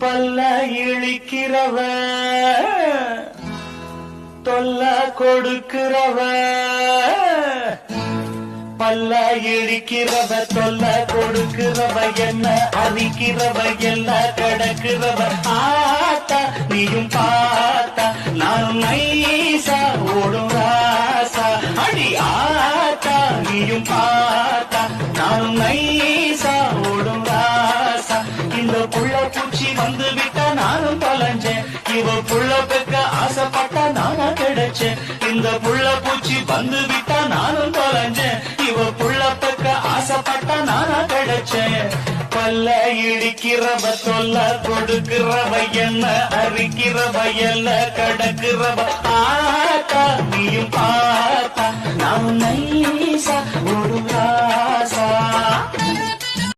பல்ல இழிக்கிறவ தொல்ல கொடுக்கிறவ பல்ல இழிக்கிறவ தொல்ல கொடுக்கிறவ என்ன அரிக்கிறவ எல்லாம் கடக்கிறவ ஆத்தா நீயும் பார்த்தா நானும் நைசா ஓடும் ராசா அடி ஆத்தா நீயும் பார்த்தா நானும் நைசா ஓடும் ராசா இந்த புள்ள பூச்சி வந்து விட்டா நானும் தொலைஞ்சேன் இவ புள்ள பெக்க ஆசைப்பட்டா நானா கிடைச்சேன் இந்த புள்ள பூச்சி வந்து விட்டா நானும் தொலைஞ்சேன் இவ புள்ள பெக்க ஆசைப்பட்டா நானா கிடைச்சேன் பல்ல இடிக்கிறவ தொல்ல கொடுக்கிறவ என்ன அரிக்கிறவ எல்லாம் கடக்கிறவ ஆத்தா நீயும் பார்த்தா நான் நைசா ஒரு ராசா